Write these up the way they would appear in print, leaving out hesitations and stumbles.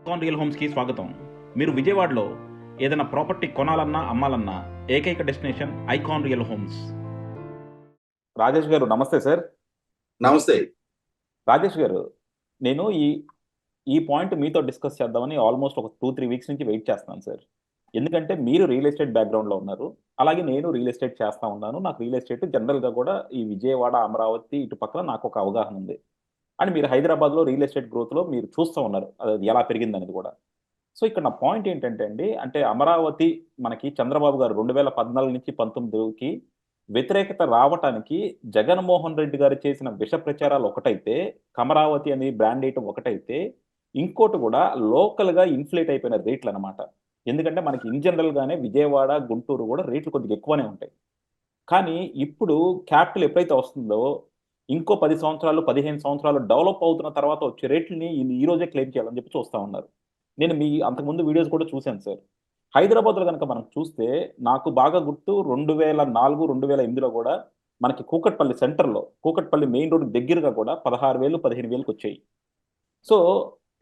Icon real హోమ్స్కి స్వాగతం. మీరు విజయవాడలో ఏదైనా ప్రాపర్టీ కొనాలన్నా అమ్మాలన్నా ఏకైక destination icon real homes. Rajesh గారు నమస్తే సార్. నమస్తే రాజేష్ గారు, నేను ఈ పాయింట్ మీతో డిస్కస్ చేద్దామని ఆల్మోస్ట్ ఒక 2-3 వీక్స్ నుంచి వెయిట్ చేస్తున్నాను సార్. ఎందుకంటే మీరు రియల్ ఎస్టేట్ బ్యాక్గ్రౌండ్లో ఉన్నారు, అలాగే నేను రియల్ ఎస్టేట్ చేస్తూ ఉన్నాను. నాకు రియల్ ఎస్టేట్ జనరల్గా కూడా ఈ విజయవాడ, అమరావతి ఇటు పక్కన నాకు ఒక అవగాహన ఉంది. అండ్ మీరు హైదరాబాద్లో రియల్ ఎస్టేట్ గ్రోత్లో మీరు చూస్తూ ఉన్నారు అది ఎలా పెరిగిందనేది కూడా. సో ఇక్కడ నా పాయింట్ ఏంటంటే అండి, అంటే అమరావతి మనకి చంద్రబాబు గారు 2014 నుంచి 19కి వ్యతిరేకత రావటానికి జగన్మోహన్ రెడ్డి గారు చేసిన విష ప్రచారాలు ఒకటైతే, కమరావతి అని బ్రాండ్ వేయటం ఒకటైతే, ఇంకోటి కూడా లోకల్గా ఇన్ఫ్లేట్ అయిపోయిన రేట్లు అనమాట. ఎందుకంటే మనకి ఇన్ జనరల్గానే విజయవాడ, గుంటూరు కూడా రేట్లు కొద్దిగా ఎక్కువనే ఉంటాయి. కానీ ఇప్పుడు క్యాపిటల్ ఎప్పుడైతే వస్తుందో, ఇంకో 10 సంవత్సరాలు 15 సంవత్సరాలు డెవలప్ అవుతున్న తర్వాత వచ్చే రేట్లని ఈ రోజే క్లెయిమ్ చేయాలని చెప్పి చూస్తూ ఉన్నారు. నేను మీ అంతకుముందు వీడియోస్ కూడా చూశాను సార్. హైదరాబాద్లో కనుక మనం చూస్తే నాకు బాగా గుర్తు 2004, 2008లో కూడా మనకి కూకట్పల్లి సెంటర్లో, కూకట్పల్లి మెయిన్ రోడ్ దగ్గరగా కూడా 16,000, 15,000కి వచ్చాయి. సో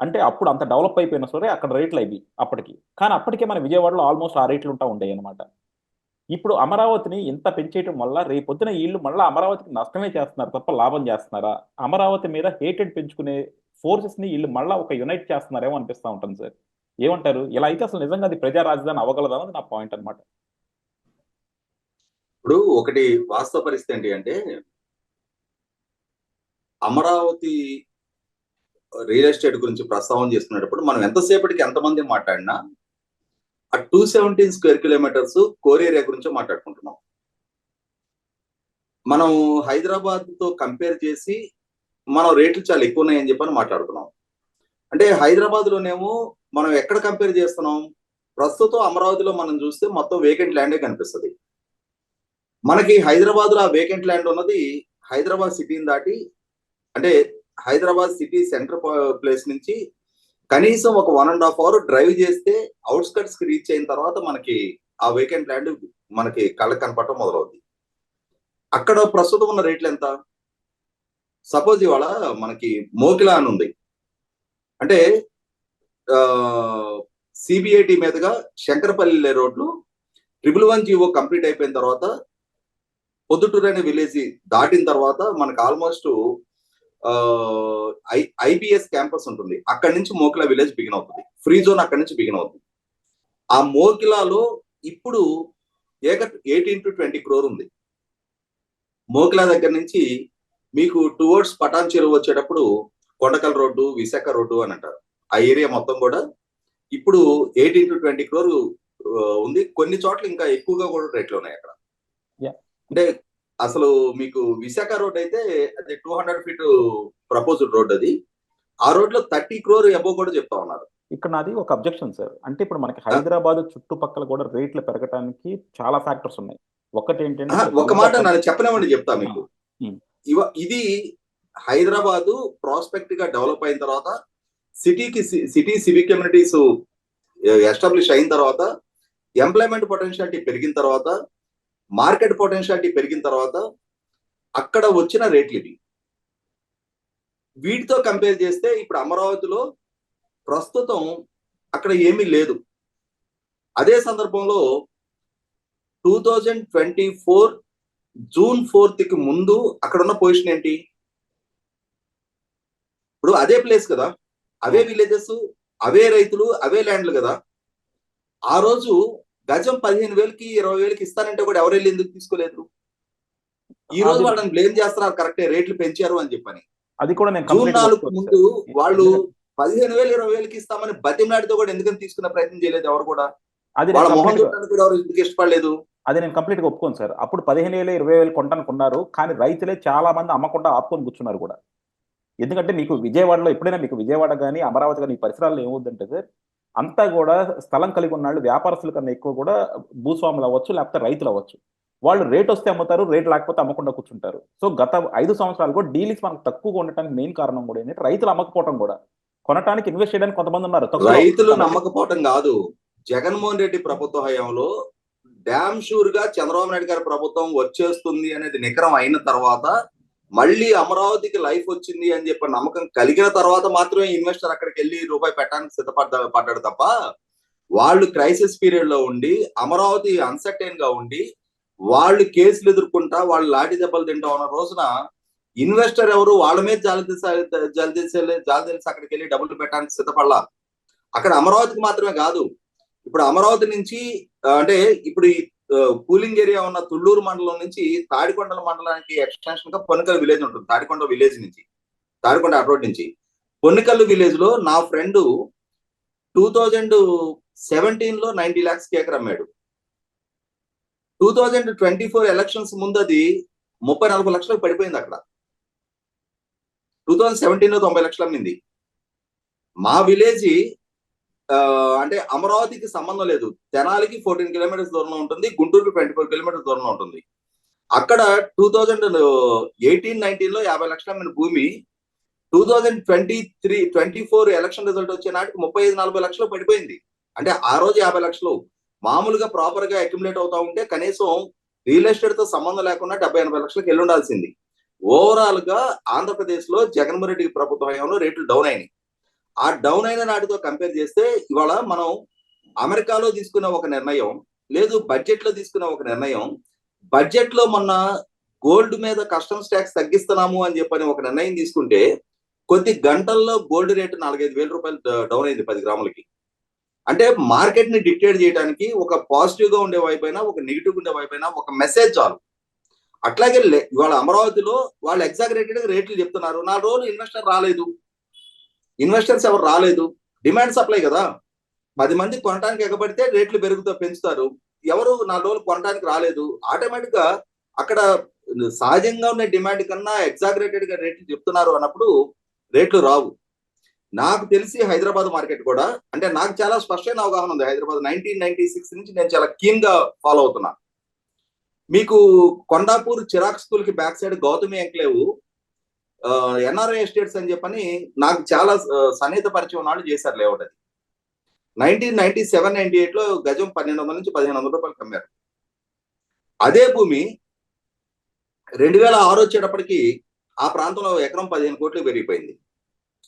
అంటే అప్పుడు అంత డెవలప్ అయిపోయినా సరే అక్కడ రేట్లు అవి అప్పటికి. కానీ అప్పటికే మన విజయవాడలో ఆల్మోస్ట్ ఆ రేట్లు ఉంటా ఉండేవి అనమాట. ఇప్పుడు అమరావతిని ఇంత పెంచేయటం వల్ల రేపొద్దున ఈళ్ళు మళ్ళా అమరావతికి నష్టమే చేస్తున్నారు తప్ప లాభం చేస్తున్నారా? అమరావతి మీద హేటెడ్ పెంచుకునే ఫోర్సెస్‌ని ఈళ్ళు మళ్ళా ఒక యునైట్ చేస్తున్నారేమో అనిపిస్తా ఉంటుంది సార్. ఏమంటారు? ఇలా అయితే అసలు నిజంగా అది ప్రజా రాజధాని అవ్వగలదా అన్నది నా పాయింట్ అనమాట. ఇప్పుడు ఒకటి వాస్తవ పరిస్థితి ఏంటి అంటే, అమరావతి రియల్ ఎస్టేట్ గురించి ప్రస్తావన చేస్తున్నప్పుడు మనం ఎంతసేపటికి ఎంతమంది మాట్లాడినా ఆ 217 స్క్వేర్ కిలోమీటర్స్ కోర్ ఏరియా గురించి మాట్లాడుకుంటున్నాం. మనం హైదరాబాద్ తో కంపేర్ చేసి మనం రేట్లు చాలా ఎక్కువ ఉన్నాయని చెప్పని మాట్లాడుతున్నాం. అంటే హైదరాబాద్ లోనేమో మనం ఎక్కడ కంపేర్ చేస్తున్నాం, ప్రస్తుతం అమరావతిలో మనం చూస్తే మొత్తం వేకెంట్ ల్యాండే కనిపిస్తుంది. మనకి హైదరాబాద్ లో ఆ వేకెంట్ ల్యాండ్ ఉన్నది హైదరాబాద్ సిటీని దాటి, అంటే హైదరాబాద్ సిటీ సెంటర్ ప్లేస్ నుంచి కనీసం ఒక 1.5 అవర్ డ్రైవ్ చేస్తే అవుట్స్కట్స్ కి రీచ్ అయిన తర్వాత మనకి ఆ వేకెంట్ ల్యాండ్ మనకి కళ్ళకి కనపడటం మొదలవుతుంది. అక్కడ ప్రస్తుతం ఉన్న రేట్లు ఎంత? సపోజ్ ఇవాళ మనకి మోకిలా అని ఉంది, అంటే సిబిఐటి మీదుగా శంకరపల్లి రోడ్లు 111 జీవో కంప్లీట్ అయిపోయిన తర్వాత పొద్దుటూరు అనే విలేజ్ దాటిన తర్వాత మనకు ఆల్మోస్ట్ ఐబిఎస్ క్యాంపస్ ఉంటుంది. అక్కడి నుంచి మోకిలా విలేజ్ బిగిన్ అవుతుంది, ఫ్రీ జోన్ అక్కడి నుంచి బిగిన్ అవుతుంది. ఆ మోకిలాలో ఇప్పుడు 18 to 20 crore ఉంది. మోకిలా దగ్గర నుంచి మీకు టువర్డ్స్ పటాన్ చెరువు వచ్చేటప్పుడు కొండకల్ రోడ్డు, విశాఖ రోడ్డు అని అంటారు. ఆ ఏరియా మొత్తం కూడా ఇప్పుడు 18 to 20 crore ఉంది. కొన్ని చోట్ల ఇంకా ఎక్కువగా కూడా రేట్లు ఉన్నాయి అక్కడ. అంటే అసలు మీకు విశాఖ రోడ్ అయితే అది 200 feet ప్రపోజ్డ్ రోడ్, అది ఆ రోడ్ లో 30 crore అబోవ్ కూడా చెప్తా ఉన్నారు. ఇక్కడ నాది ఒక అబ్జెక్షన్ సార్. అంటే ఇప్పుడు మనకి హైదరాబాద్ చుట్టుపక్కల కూడా రేట్లు పెరగటానికి చాలా ఫ్యాక్టర్స్ ఉన్నాయి. ఒకటి ఏంటంటే ఒక మాట నన్ను చెప్పనివ్వండి, చెప్తా మీకు. ఇది హైదరాబాద్ ప్రాస్పెక్ట్ గా డెవలప్ అయిన తర్వాత, సిటీ సివిక్ కమ్యూనిటీస్ ఎస్టాబ్లిష్ అయిన తర్వాత, ఎంప్లాయ్మెంట్ పొటెన్షియాలిటీ పెరిగిన తర్వాత, మార్కెట్ పొటెన్షియాలిటీ పెరిగిన తర్వాత అక్కడ వచ్చిన రేట్లు ఇవి. వీటితో కంపేర్ చేస్తే ఇప్పుడు అమరావతిలో ప్రస్తుతం అక్కడ ఏమీ లేదు. అదే సందర్భంలో 2024 June 4th కి ముందు అక్కడ ఉన్న పొజిషన్ ఏంటి? ఇప్పుడు అదే ప్లేస్ కదా, అవే విలేజెస్, అవే రైతులు, అవే ల్యాండ్లు కదా. ఆ రోజు గజం 15,000కి 20,000కి ఇస్తానంటే కూడా ఎవరు వెళ్ళి ఎందుకు తీసుకోలేదు? ఈ రోజు వాళ్ళని బ్లేమ్ చేస్తున్నారు, కరెక్టే రేట్లు పెంచారు అని చెప్పని. అది కూడా నేను June 4 ముందు వాళ్ళు 15,000, 20,000కి ఇస్తామని బతిమలాడితో కూడా ఎందుకని తీసుకునే ప్రయత్నం చేయలేదు ఎవరు కూడా. వాళ్ళ మొహం చూడడానికి కూడా ఎవరు ఎందుకు ఇష్టపడలేదు? అది నేను కంప్లీట్ గా ఒప్పుకోను సార్. అప్పుడు 15,000, 20,000 కొనడానికి ఉన్నారు, కానీ రైతులే చాలా మంది అమ్మకుండా ఆపుకొని కూర్చున్నారు కూడా. ఎందుకంటే మీకు విజయవాడలో ఎప్పుడైనా మీకు విజయవాడ కానీ అమరావతి కానీ ఈ పరిసరాల్లో ఏమవుతుందంటే సార్, అంతా కూడా స్థలం కలిగి ఉన్న వాళ్ళు వ్యాపారస్తుల కన్నా ఎక్కువ కూడా భూస్వాములు అవ్వచ్చు, లేకపోతే రైతులు అవ్వచ్చు. వాళ్ళు రేట్ వస్తే అమ్ముతారు, రేట్ లేకపోతే అమ్మకుండా కూర్చుంటారు. సో గత 5 సంవత్సరాలు కూడా డీలింగ్స్ మనకు తక్కువగా ఉండటానికి మెయిన్ కారణం కూడా ఏంటంటే రైతులు అమ్మకపోవడం కూడా. కొనటానికి ఇన్వెస్ట్ చేయడానికి కొంతమంది ఉన్నారు. రైతులు నమ్మకపోవటం కాదు, జగన్మోహన్ రెడ్డి ప్రభుత్వ హయాంలో డ్యామ్ షూర్ గా చంద్రబాబు నాయుడు గారి ప్రభుత్వం వచ్చేస్తుంది అనేది నికరం అయిన తర్వాత మళ్ళీ అమరావతికి లైఫ్ వచ్చింది అని చెప్పి నమ్మకం కలిగిన తర్వాత మాత్రమే ఇన్వెస్టర్ అక్కడికి వెళ్ళి రూపాయి పెట్టడానికి పడ్డాడు తప్ప వాళ్ళు క్రైసిస్ పీరియడ్ లో ఉండి అమరావతి అన్సర్టైన్ గా ఉండి వాళ్ళు కేసులు ఎదుర్కొంటా వాళ్ళు లాఠీ దెబ్బలు తింటా ఉన్న రోజున ఇన్వెస్టర్ ఎవరు వాళ్ళ మీద జాలి తెలిసి అక్కడికి వెళ్ళి డబ్బులు పెట్టడానికి సిద్ధపడలా. అక్కడ అమరావతికి మాత్రమే కాదు, ఇప్పుడు అమరావతి నుంచి అంటే ఇప్పుడు ఈ కూలింగ్ ఏరియా ఉన్న తుళ్ళూరు మండలం నుంచి తాడికొండల మండలానికి ఎక్స్టెన్షన్ గా పొన్నికల్ విలేజ్ ఉంటుంది. తాడికొండ విలేజ్ నుంచి, తాడికొండ అడ్రోడ్ నుంచి పొన్నికల్ విలేజ్ లో నా ఫ్రెండ్ 2017 లో 90 lakhs ఏకర్ అమ్మాడు. 2024 ఎలక్షన్స్ ముందు అది 30-40 లక్షలకు పడిపోయింది. అక్కడ 2017 లో 90 లక్షలు అమ్మింది. మా విలేజ్ అంటే అమరావతికి సంబంధం లేదు, తెనాలికి 14 kilometers దూరంలో ఉంటుంది, గుంటూరుకి 24 kilometers దూరంలో ఉంటుంది. అక్కడ 2018-19 లో 50 లక్షలు అమ్మిన భూమి 2023-24 ఎలక్షన్ రిజల్ట్ వచ్చే నాటికి 35-40 లక్షలు పడిపోయింది. అంటే ఆ రోజు 50 లక్షలు. మామూలుగా ప్రాపర్ గా అక్యుములేట్ అవుతా ఉంటే కనీసం రియల్ ఎస్టేట్ తో సంబంధం లేకుండా 70-80 లక్షలకు వెళ్ళి ఉండాల్సింది. ఓవరాల్ గా ఆంధ్రప్రదేశ్ లో జగన్మోహన్ రెడ్డి ప్రభుత్వ హయాంలో రేట్లు డౌన్ అయినాయి. ఆ డౌన్ అయిన నాటితో కంపేర్ చేస్తే ఇవాళ మనం అమెరికాలో తీసుకున్న ఒక నిర్ణయం, లేదు బడ్జెట్ లో తీసుకున్న ఒక నిర్ణయం, బడ్జెట్ లో మొన్న గోల్డ్ మీద కస్టమ్స్ ట్యాక్స్ తగ్గిస్తున్నాము అని చెప్పని ఒక నిర్ణయం తీసుకుంటే కొద్ది గంటల్లో గోల్డ్ రేటు 4-5 వేల రూపాయలు డౌన్ అయింది 10 గ్రాములకి. అంటే మార్కెట్ ని డిక్టేట్ చేయడానికి ఒక పాజిటివ్ గా ఉండే వైపు అయినా ఒక నెగిటివ్ ఉండే వైపు అయినా ఒక మెసేజ్ చాలు. అట్లాగే ఇవాళ అమరావతిలో వాళ్ళు ఎగ్జాగరేటెడ్ గా రేట్లు చెప్తున్నారు. 4 రోజులు ఇన్వెస్టర్ రాలేదు, ఇన్వెస్టర్స్ ఎవరు రాలేదు, డిమాండ్ సప్లై కదా. 10 మంది కొనడానికి ఎగబడితే రేట్లు పెంచుతారు. ఎవరు 4 రోజులు కొనడానికి రాలేదు, ఆటోమేటిక్ గా అక్కడ సహజంగా ఉన్న డిమాండ్ కన్నా ఎగ్జాగరేటెడ్ గా రేట్లు చెప్తున్నారు అన్నప్పుడు రేట్లు రావు. నాకు తెలిసి హైదరాబాద్ మార్కెట్ కూడా, అంటే నాకు చాలా స్పష్టమైన అవగాహన ఉంది. హైదరాబాద్ 1996 నుంచి నేను చాలా కీన్ గా ఫాలో అవుతున్నా. మీకు కొండాపూర్ చిరాక్ స్కూల్ కి back side Gautami enclave NRI estates అని చెప్పని నాకు చాలా సన్నిహిత పరిచయం వాళ్ళు చేశారు లేఅవుట్. అది 1997-98 లో గజం 1200 నుంచి 1500 రూపాయలు అమ్మారు. అదే భూమి 2006 వచ్చేటప్పటికి ఆ ప్రాంతంలో ఎకరం 15 కోట్లు పెరిగిపోయింది.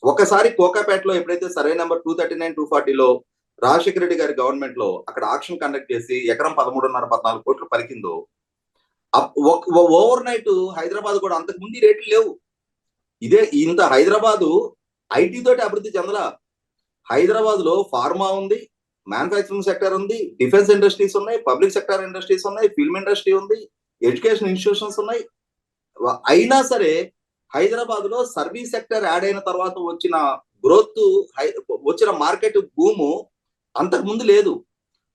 ఒకసారి కోకాపేటలో ఎప్పుడైతే సర్వే నెంబర్ 239-240లో రాజశేఖర రెడ్డి గారి గవర్నమెంట్ లో అక్కడ ఆక్షన్ కండక్ట్ చేసి ఎకరం 13.5-14 కోట్లు పలికిందో, ఓవర్ నైట్ హైదరాబాద్ కూడా అంతకు ముందు రేట్లు లేవు. ఇదే ఇంత హైదరాబాదు ఐటీ తోటి అభివృద్ధి చెందల. హైదరాబాద్ లో ఫార్మా ఉంది, మ్యానుఫ్యాక్చరింగ్ సెక్టర్ ఉంది, డిఫెన్స్ ఇండస్ట్రీస్ ఉన్నాయి, పబ్లిక్ సెక్టర్ ఇండస్ట్రీస్ ఉన్నాయి, ఫిల్మ్ ఇండస్ట్రీ ఉంది, ఎడ్యుకేషన్ ఇన్స్టిట్యూషన్స్ ఉన్నాయి. అయినా సరే హైదరాబాద్ లో సర్వీస్ సెక్టర్ యాడ్ అయిన తర్వాత వచ్చిన గ్రోత్, వచ్చిన మార్కెట్ భూము అంతకు ముందు లేదు.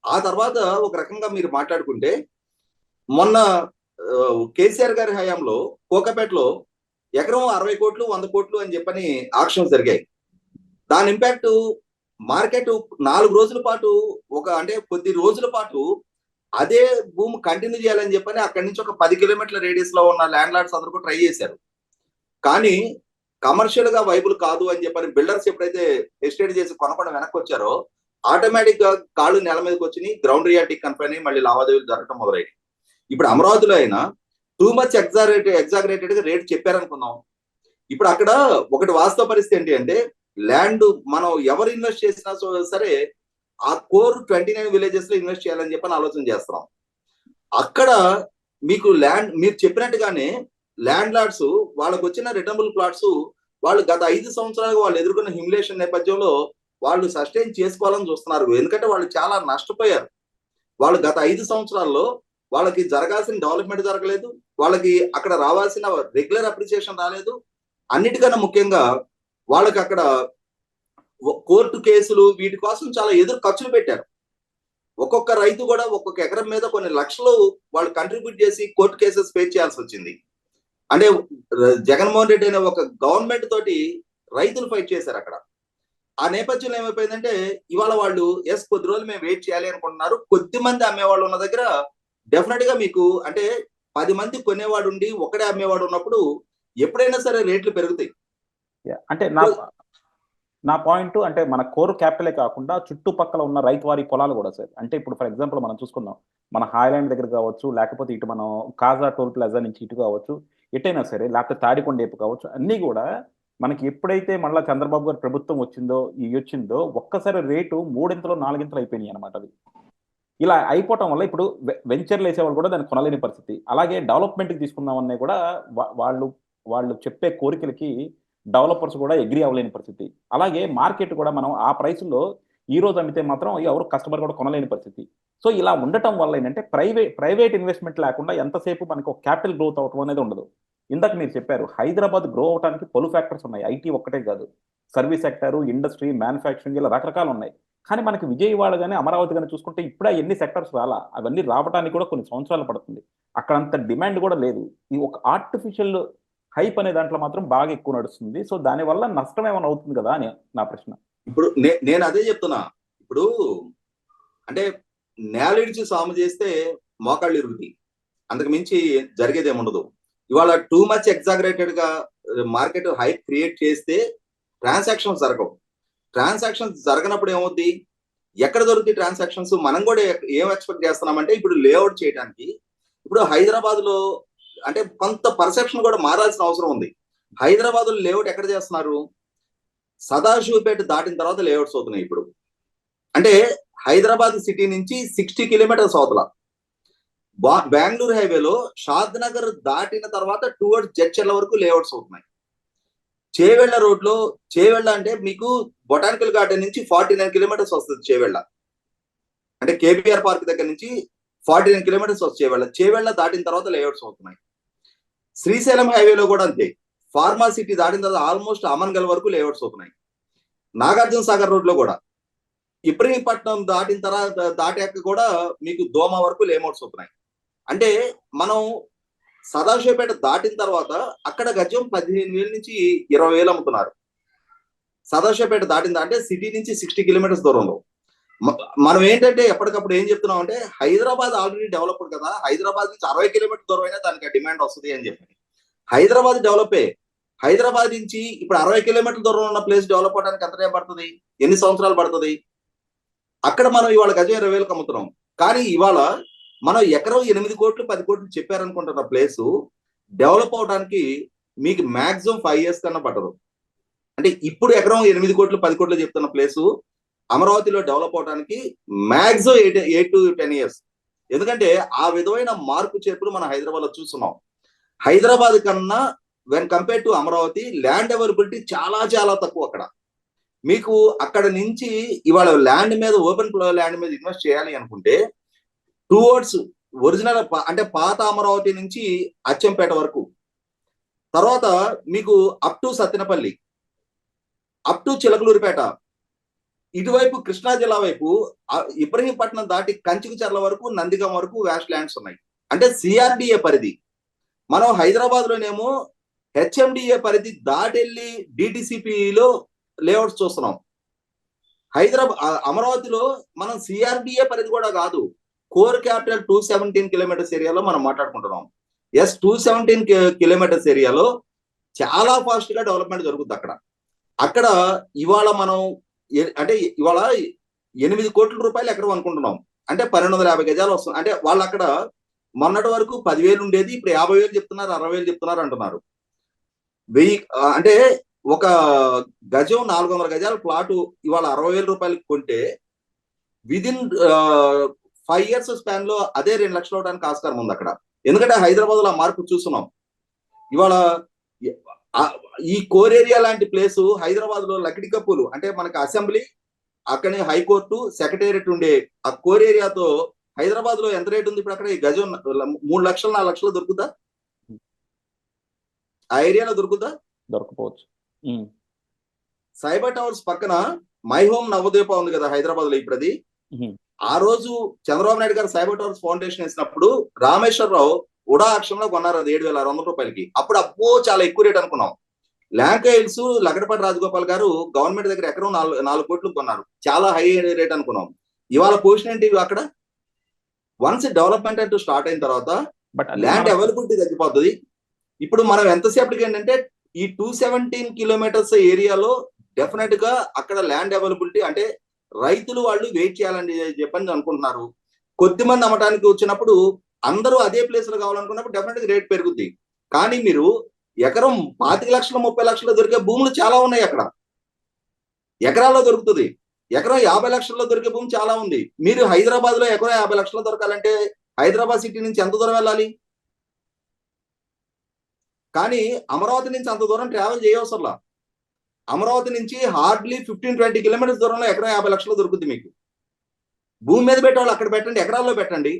ఆ తర్వాత ఒక రకంగా మీరు మాట్లాడుకుంటే మొన్న కేసీఆర్ గారి హయాంలో కోకాపేటలో ఎకరం 60 కోట్లు 100 కోట్లు అని చెప్పని ఆక్షన్స్ జరిగాయి. దాని ఇంపాక్ట్ మార్కెట్ 4 రోజుల పాటు అంటే కొద్ది రోజుల పాటు అదే భూమి కంటిన్యూ చేయాలని చెప్పని అక్కడి నుంచి ఒక 10 కిలోమీటర్ల రేడియస్ లో ఉన్న ల్యాండ్ లార్డ్స్ అందరూ ట్రై చేశారు. కానీ కమర్షియల్ గా వైబుల్ కాదు అని చెప్పని బిల్డర్స్ ఎప్పుడైతే ఎస్టేట్ చేసి కొనకుండా వెనక్కి వచ్చారో ఆటోమేటిక్ గా కాళ్ళు నేల మీదకి వచ్చి గ్రౌండ్ రియాలిటీ కన్ఫైన్ మళ్ళీ లావాదేవీలు జరగడం మొదలయ్యాయి. ఇప్పుడు అమరావతిలో అయినా టూ మచ్ ఎగ్జాగరేటెడ్ గా రేట్ చెప్పారనుకుందాం. ఇప్పుడు అక్కడ ఒకటి వాస్తవ పరిస్థితి ఏంటి అంటే, ల్యాండ్ మనం ఎవరు ఇన్వెస్ట్ చేసినా సరే ఆ కోర్ 29 విలేజెస్ లో ఇన్వెస్ట్ చేయాలని చెప్పని ఆలోచన చేస్తున్నాం. అక్కడ మీకు ల్యాండ్ మీరు చెప్పినట్టుగానే ల్యాండ్ లార్డ్స్ వాళ్ళకు వచ్చిన రిటర్నబుల్ ప్లాట్స్ వాళ్ళు గత 5 సంవత్సరాలుగా వాళ్ళు ఎదుర్కొన్న హ్యూమిలేషన్ నేపథ్యంలో వాళ్ళు సస్టైన్ చేసుకోవాలని చూస్తున్నారు. ఎందుకంటే వాళ్ళు చాలా నష్టపోయారు. వాళ్ళు గత 5 సంవత్సరాల్లో వాళ్ళకి జరగాల్సిన డెవలప్మెంట్ జరగలేదు, వాళ్ళకి అక్కడ రావాల్సిన రెగ్యులర్ అప్రిసియేషన్ రాలేదు. అన్నిటికన్నా ముఖ్యంగా వాళ్ళకి అక్కడ కోర్టు కేసులు వీటి కోసం చాలా ఎదురు ఖర్చులు పెట్టారు. ఒక్కొక్క రైతు కూడా ఒక్కొక్క ఎకరం మీద కొన్ని లక్షలు వాళ్ళు కంట్రిబ్యూట్ చేసి కోర్టు కేసెస్ ఫేస్ చేయాల్సి వచ్చింది. అంటే జగన్మోహన్ రెడ్డి అనే ఒక గవర్నమెంట్ తోటి రైతులు ఫైట్ చేశారు అక్కడ. ఆ నేపథ్యంలో ఏమైపోయిందంటే ఇవాళ వాళ్ళు కొద్ది రోజులు మేము వెయిట్ చేయాలి అనుకుంటున్నారు. కొద్ది మంది అమ్మేవాళ్ళు ఉన్న దగ్గర డెఫినెట్ గా మీకు అంటే 10 మంది కొనేవాడు ఉండి ఒకడే అమ్మేవాడు ఉన్నప్పుడు ఎప్పుడైనా సరే రేట్లు పెరుగుతాయి. అంటే నా పాయింట్ అంటే మన కోర్ క్యాపిటలే కాకుండా చుట్టుపక్కల ఉన్న రైతు వారి పొలాలు కూడా సార్. అంటే ఇప్పుడు ఫర్ ఎగ్జాంపుల్ మనం చూసుకుందాం, మన హాయ్లాండ్ దగ్గర కావచ్చు, లేకపోతే ఇటు మనం కాజా టోల్ ప్లాజా నుంచి ఇటు కావచ్చు, ఎటైనా సరే, లేకపోతే తాడికొండ వైపు కావచ్చు, అన్నీ కూడా మనకి ఎప్పుడైతే మళ్ళీ చంద్రబాబు గారి ప్రభుత్వం వచ్చిందో ఒక్కసారి రేటు మూడింతలు నాలుగింతలు అయిపోయినాయి అనమాట అవి. ఇలా అయిపోవటం వల్ల ఇప్పుడు వెంచర్లు వేసేవాళ్ళు కూడా దాన్ని కొనలేని పరిస్థితి. అలాగే డెవలప్మెంట్కి తీసుకుందామన్నా కూడా వాళ్ళు వాళ్ళు చెప్పే కోరికలకి డెవలపర్స్ కూడా అగ్రీ అవ్వలేని పరిస్థితి. అలాగే మార్కెట్ కూడా మనం ఆ ప్రైస్లో ఈ రోజు అమ్మితే మాత్రం ఎవరు కస్టమర్ కూడా కొనలేని పరిస్థితి. సో ఇలా ఉండటం వల్ల ఏంటంటే ప్రైవేట్ ఇన్వెస్ట్మెంట్ లేకుండా ఎంతసేపు మనకు ఒక క్యాపిటల్ గ్రోత్ అవటం అనేది ఉండదు. ఇందాక మీరు చెప్పారు హైదరాబాద్ గ్రో అవడానికి పలు ఫ్యాక్టర్స్ ఉన్నాయి. ఐటీ ఒక్కటే కాదు, సర్వీస్ సెక్టర్, ఇండస్ట్రీ, మ్యానుఫ్యాక్చరింగ్, ఇలా రకరకాలు ఉన్నాయి. కానీ మనకి విజయవాడ కానీ అమరావతి కానీ చూసుకుంటే ఇప్పుడే ఎన్ని సెక్టర్స్ రాలా, అవన్నీ రావడానికి కూడా కొన్ని సంవత్సరాలు పడుతుంది. అక్కడ అంత డిమాండ్ కూడా లేదు. ఈ ఒక ఆర్టిఫిషియల్ హైప్ అనే దాంట్లో మాత్రం బాగా ఎక్కువ నడుస్తుంది. సో దానివల్ల నష్టం ఏమైనా అవుతుంది కదా అని నా ప్రశ్న. ఇప్పుడు నేను అదే చెప్తున్నా. ఇప్పుడు అంటే నేలిడిచి సాము చేస్తే మోకాళ్ళు ఇరుగుతాయి, అంతకు మించి జరిగేది ఏముండదు. ఇవాళ టూ మచ్ ఎగ్జాగరేటెడ్ గా మార్కెట్ హైప్ క్రియేట్ చేస్తే ట్రాన్సాక్షన్స్ జరగవు. ట్రాన్సాక్షన్స్ జరగనప్పుడు ఏమవుద్ది, ఎక్కడ దొరుకుతాయి ట్రాన్సాక్షన్స్? మనం కూడా ఏం ఎక్స్పెక్ట్ చేస్తున్నామంటే ఇప్పుడు లేఅవుట్ చేయడానికి ఇప్పుడు హైదరాబాద్ లో అంటే కొంత పర్సెప్షన్ కూడా మారాల్సిన అవసరం ఉంది. హైదరాబాద్ లో లేఅవుట్ ఎక్కడ చేస్తున్నారు? సదాశివపేట దాటిన తర్వాత లేఅవుట్స్ అవుతున్నాయి ఇప్పుడు. అంటే హైదరాబాద్ సిటీ నుంచి 60 కిలోమీటర్స్ అవతల బెంగళూరు హైవేలో షాద్ నగర్ దాటిన తర్వాత టువర్డ్స్ జడ్చర్ల వరకు లేఅవుట్స్ అవుతున్నాయి. చేవెళ్ల రోడ్ లో, చేవెళ్ల అంటే మీకు బొటానికల్ గార్డెన్ నుంచి 49 కిలోమీటర్స్ వస్తుంది చేవెళ్ల. అంటే కేబిఆర్ పార్క్ దగ్గర నుంచి 49 కిలోమీటర్స్ వస్తుంది చేవెళ్ల దాటిన తర్వాత లేఅవుట్స్ అవుతున్నాయి. శ్రీశైలం హైవేలో కూడా అంతే, ఫార్మా సిటీ దాటిన తర్వాత ఆల్మోస్ట్ అమన్గల్ వరకు లేఅవుట్స్ అవుతున్నాయి. నాగార్జున సాగర్ రోడ్ లో కూడా ఇబ్రహీంపట్నం దాటిన తర్వాత దాటాక కూడా మీకు దోమ వరకు లేఅవుట్స్ అవుతున్నాయి. అంటే మనం సదాశివపేట దాటిన తర్వాత అక్కడ గజం 15,000 నుంచి 20,000 అమ్ముతున్నారు. సదాశివపేట దాటిందా అంటే సిటీ నుంచి 60 కిలోమీటర్స్ దూరంలో. మనం ఏంటంటే ఎప్పటికప్పుడు ఏం చెప్తున్నాం అంటే హైదరాబాద్ ఆల్రెడీ డెవలప్డ్ కదా, హైదరాబాద్ నుంచి 60 కిలోమీటర్ దూరం అయినా దానికి డిమాండ్ వస్తుంది అని చెప్పి. హైదరాబాద్ డెవలపే. హైదరాబాద్ నుంచి ఇప్పుడు 60 కిలోమీటర్ల దూరంలో ఉన్న ప్లేస్ డెవలప్ అవడానికి ఎంత టైం పడుతుంది? ఎన్ని సంవత్సరాలు పడుతుంది? అక్కడ మనం ఇవాళ గజం 20,000కి అమ్ముతున్నాం. కానీ ఇవాళ మనం ఎకరం 8 కోట్లు 10 కోట్లు చెప్పారనుకుంటున్న ప్లేస్ డెవలప్ అవడానికి మీకు మాక్సిమం 5 years కన్నా పట్టదు. అంటే ఇప్పుడు ఎకరం 8 కోట్లు 10 కోట్లు చెప్తున్న ప్లేస్ అమరావతిలో డెవలప్ అవడానికి మాక్సిమం 8 to 10 years. ఎందుకంటే ఆ విధమైన మార్పు చేర్పులు మనం హైదరాబాద్ లో చూస్తున్నాం. హైదరాబాద్ కన్నా when compare to Amaravati land availability చాలా చాలా తక్కువ. అక్కడ మీకు అక్కడ నుంచి ఇవాళ ల్యాండ్ మీద, ఓపెన్ ల్యాండ్ మీద ఇన్వెస్ట్ చేయాలి అనుకుంటే టువర్డ్స్ ఒరిజినల్ అంటే పాత అమరావతి నుంచి అచ్చంపేట వరకు, తర్వాత మీకు up to Sattenapalli, up to Chilakaluripet, ఇటువైపు కృష్ణా జిల్లా వైపు ఇబ్రహీంపట్నం దాటి కంచికచర్ల వరకు, నందిగం వరకు వ్యాస్ట్ ల్యాండ్స్ ఉన్నాయి. అంటే సిఆర్డిఏ పరిధి. మనం హైదరాబాద్ లోనేమో హెచ్ఎండిఏ పరిధి దాటెళ్ళి డిటిసిపిలో లేఅవుట్స్ చూస్తున్నాం. అమరావతిలో మనం సిఆర్డిఏ పరిధి కూడా కాదు, కోర్ క్యాపిటల్ 217 కిలోమీటర్స్ ఏరియాలో మనం మాట్లాడుకుంటున్నాం. 217 కిలోమీటర్స్ ఏరియాలో చాలా ఫాస్ట్ గా డెవలప్మెంట్ జరుగుతుంది. అక్కడ ఇవాళ మనం అంటే ఇవాళ 8 కోట్ల రూపాయలు ఎకరం అనుకుంటున్నాం. అంటే 1250 గజాలు వస్తుంది. అంటే వాళ్ళు అక్కడ మొన్నటి వరకు 10,000 ఉండేది, ఇప్పుడు 50,000 చెప్తున్నారు, 60,000 చెప్తున్నారు అంటున్నారు. 1000 అంటే ఒక గజం 400 గజాల ప్లాటు ఇవాళ 60,000 రూపాయలకి కొంటే విదిన్ 5 years స్పాన్ లో అదే 2 లక్షలు అవడానికి ఆస్కారం ఉంది అక్కడ. ఎందుకంటే హైదరాబాద్ లో ఆ మార్పు చూస్తున్నాం. ఇవాళ ఈ కోర్ ఏరియా లాంటి ప్లేస్ హైదరాబాద్ లో లకిడికప్పులు, అంటే మనకి అసెంబ్లీ, అక్కడి హైకోర్టు, సెక్రటేరియట్ ఉండే ఆ కోర్ ఏరియాతో హైదరాబాద్ లో ఎంత రేట్ ఉంది ఇప్పుడు? అక్కడ ఈ గజం 3 లక్షలు 4 లక్షలు దొరుకుతా? ఆ ఏరియాలో దొరుకుతా? దొరకపోవచ్చు. సైబర్ టవర్స్ పక్కన మై హోమ్ నవోదీప ఉంది కదా హైదరాబాద్ లో ఇప్పుడు. అది ఆ రోజు చంద్రబాబు నాయుడు గారు సైబర్ టవర్స్ ఫౌండేషన్ వేసినప్పుడు రామేశ్వరరావు ఉడా ఆక్షన్లో కొన్నారు అది 7,600 రూపాయలకి. అప్పుడు అబ్బో చాలా ఎక్కువ రేట్ అనుకున్నాం. ల్యాంకైల్స్ లగడపాటి రాజగోపాల్ గారు గవర్నమెంట్ దగ్గర ఎకరం 4 కోట్లు కొన్నారు, చాలా హై రేట్ అనుకున్నాం. ఇవాళ పొజిషన్ ఏంటి అక్కడ? వన్స్ డెవలప్మెంట్ అంటూ స్టార్ట్ అయిన తర్వాత ల్యాండ్ అవైలబిలిటీ తగ్గిపోతుంది. ఇప్పుడు మనం ఎంతసేపటికి ఏంటంటే ఈ 217 కిలోమీటర్స్ ఏరియాలో డెఫినెట్ గా అక్కడ ల్యాండ్ అవైలబిలిటీ అంటే రైతులు వాళ్ళు వెయిట్ చేయాలని చెప్పని అనుకుంటున్నారు. కొద్ది మంది అమ్మటానికి వచ్చినప్పుడు అందరూ అదే ప్లేస్ లో కావాలనుకున్నప్పుడు డెఫినెట్ గా రేట్ పెరుగుద్ది. కానీ మీరు ఎకరం 25 లక్షలు 30 లక్షలు దొరికే భూములు చాలా ఉన్నాయి అక్కడ. ఎకరాల్లో దొరుకుతుంది. ఎకరం 50 లక్షల్లో దొరికే భూమి చాలా ఉంది. మీరు హైదరాబాద్ లో ఎకరం 50 లక్షలు దొరకాలంటే హైదరాబాద్ సిటీ నుంచి ఎంత దూరం వెళ్ళాలి? కానీ అమరావతి నుంచి అంత దూరం ట్రావెల్ చేయవసరంలా. అమరావతి నుంచి హార్డ్లీ 15-20 కిలోమీటర్స్ దూరంలో ఎకరం 50 లక్షలు దొరుకుతుంది మీకు. భూమి మీద పెట్టేవాళ్ళు అక్కడ పెట్టండి, ఎకరాల్లో పెట్టండి.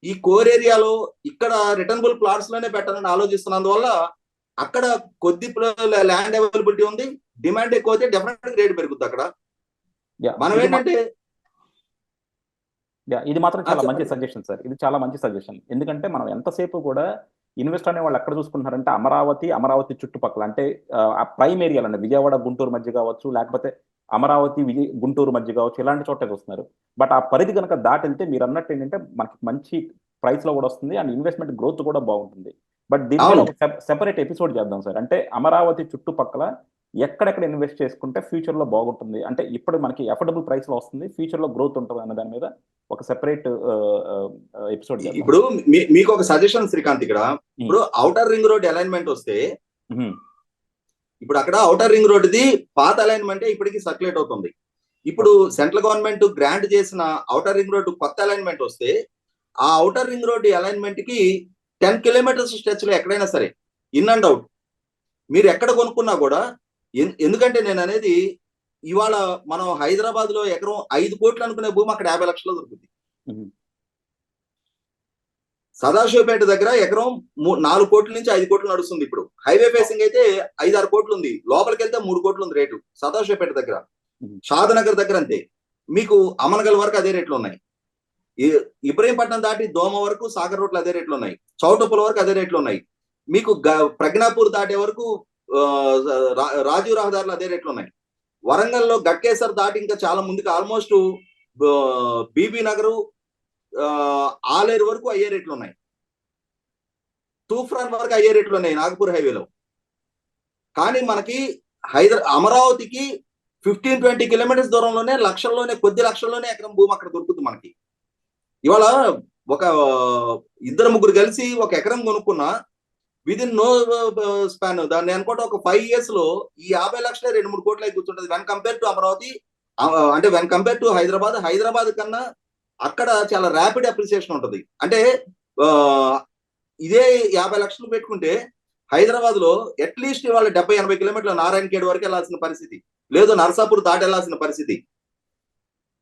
ఈ కోర్ ఏరియాలో ఇక్కడ రిటర్నబుల్ ప్లాట్స్ లోనే పెట్టాలని ఆలోచిస్తున్నందువల్ల అక్కడ కొద్ది ల్యాండ్ అవైలబిలిటీ ఉంది, డిమాండ్ ఎక్కువ అయితే డెఫినెట్ రేట్ పెరుగుతుంది అక్కడ. మనం ఏంటంటే ఇది మాత్రం చాలా మంచి చెప్పండి. Suggestion sir. ఇది చాలా మంచి సజెషన్. ఎందుకంటే మనం ఎంతసేపు కూడా ఇన్వెస్ట్ అనే వాళ్ళు ఎక్కడ చూసుకుంటున్నారంటే అమరావతి చుట్టుపక్కల, అంటే ఆ ప్రైమ్ ఏరియాలు అండి, విజయవాడ గుంటూరు మధ్య కావచ్చు, లేకపోతే అమరావతి గుంటూరు మధ్య కావచ్చు, ఇలాంటి చోట్ల చూస్తున్నారు. బట్ ఆ పరిధి కనుక దాటితే మీరు అన్నట్టు ఏంటంటే మనకి మంచి ప్రైస్ లో కూడా వస్తుంది అండ్ ఇన్వెస్ట్మెంట్ గ్రోత్ కూడా బాగుంటుంది. బట్ దీని మీద ఒక సెపరేట్ ఎపిసోడ్ చేద్దాం సార్. అంటే అమరావతి చుట్టుపక్కల ఎక్కడెక్కడ ఇన్వెస్ట్ చేసుకుంటే ఫ్యూచర్ లో బాగుంటుంది, అంటే ఇప్పుడు మనకి అఫోర్డబుల్ ప్రైస్ లో వస్తుంది, ఫ్యూచర్ లో గ్రోత్ ఉంటుంది అన్న దాని మీద ఒక సెపరేట్ ఎపిసోడ్ చేద్దాం. ఇప్పుడు మీకు ఒక సజెషన్ శ్రీకాంత్, ఇక్కడ ఇప్పుడు ఔటర్ రింగ్ రోడ్ అలైన్మెంట్ వస్తే, ఇప్పుడు అక్కడ ఔటర్ రింగ్ రోడ్ ది పాత అలైన్మెంట్ ఇప్పటికి సర్క్యులేట్ అవుతుంది. ఇప్పుడు సెంట్రల్ గవర్నమెంట్ గ్రాంట్ చేసిన ఔటర్ రింగ్ రోడ్ కొత్త అలైన్మెంట్ వస్తే ఆ ఔటర్ రింగ్ రోడ్ అలైన్మెంట్ కి 10 కిలోమీటర్స్ స్ట్రెచ్ లో ఎక్కడైనా సరే ఇన్ అండ్ అవుట్ మీరు ఎక్కడ కొనుక్కున్నా కూడా, ఎందుకంటే నేను అనేది ఇవాళ మనం హైదరాబాద్ లో ఎకరం 5 కోట్లు అనుకునే భూమి అక్కడ 50 లక్షలు దొరుకుతుంది. సదాశివపేట దగ్గర ఎకరం 4 కోట్ల నుంచి 5 కోట్లు నడుస్తుంది. ఇప్పుడు హైవే ఫేసింగ్ అయితే 5-6 కోట్లు ఉంది, లోపలికి వెళ్తే 3 కోట్లు ఉంది రేటు సదాశివపేట దగ్గర. షాదనగర్ దగ్గర అంతే, మీకు అమనగల్ వరకు అదే రేట్లు ఉన్నాయి. ఇబ్రహీంపట్నం దాటి దోమ వరకు సాగర్ రోడ్లు అదే రేట్లు ఉన్నాయి, చౌటప్పుల వరకు అదే రేట్లు ఉన్నాయి. మీకు ప్రజ్ఞాపూర్ దాటే వరకు రాజీవ్ రహదారులు అదే రేట్లు ఉన్నాయి. వరంగల్లో గట్కేసర్ దాటి ఇంకా చాలా ముందుకు ఆల్మోస్ట్ బీబీ నగరు ఆలేరు వరకు అయ్యే రేట్లు ఉన్నాయి. తూఫాన్ వరకు అయ్యే రేట్లు ఉన్నాయి నాగపూర్ హైవేలో. కానీ మనకి అమరావతికి 15-20 కిలోమీటర్స్ దూరంలోనే కొద్ది లక్షల్లోనే ఎకరం భూమి అక్కడ దొరుకుతుంది మనకి. ఇవాళ ఒక 2-3 కలిసి ఒక ఎకరం కొనుక్కున్నా విదిన్ నో స్పాన్ దాన్ని అనుకుంటే ఒక 5 years లో ఈ 50 లక్షలే 2-3 కోట్లు అయి కూర్చుంటుంది. వెన్ కంపేర్ టు అమరావతి, అంటే వెన్ కంపేర్ టు హైదరాబాద్ కన్నా అక్కడ చాలా ర్యాపిడ్ అప్రిసియేషన్ ఉంటుంది. అంటే ఇదే 50 లక్షలు పెట్టుకుంటే హైదరాబాద్ లో అట్లీస్ట్ ఇవాళ 70-80 కిలోమీటర్ల నారాయణఖేడ్ వరకు వెళ్లాల్సిన పరిస్థితి లేదు, నర్సాపూర్ దాటి వెళ్లాల్సిన పరిస్థితి.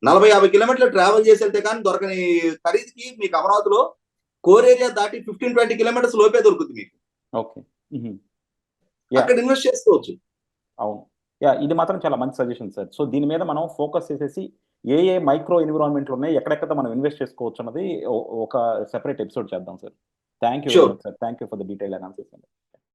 40-50 కిలోమీటర్లు ట్రావెల్ చేసి వెళ్తే కానీ దొరకని ఖరీదుకి మీకు అమరావతిలో కోర్ ఏరియా దాటి 15-20 కిలోమీటర్స్ లోపే దొరుకుతుంది మీకు. అక్కడ ఇన్వెస్ట్ చేసుకోవచ్చు. అవును, ఇది మాత్రం చాలా మంచి సజెషన్ సార్. సో దీని మీద మనం ఫోకస్ చేసేసి ఏ మైక్రో ఎన్విరాన్మెంట్లు ఉన్నాయి, ఎక్కడెక్కడ మనం ఇన్వెస్ట్ చేసుకోవచ్చు అన్నది ఒక సెపరేట్ ఎపిసోడ్ చేద్దాం sir. Thank you sir. Thank you for the detail analysis.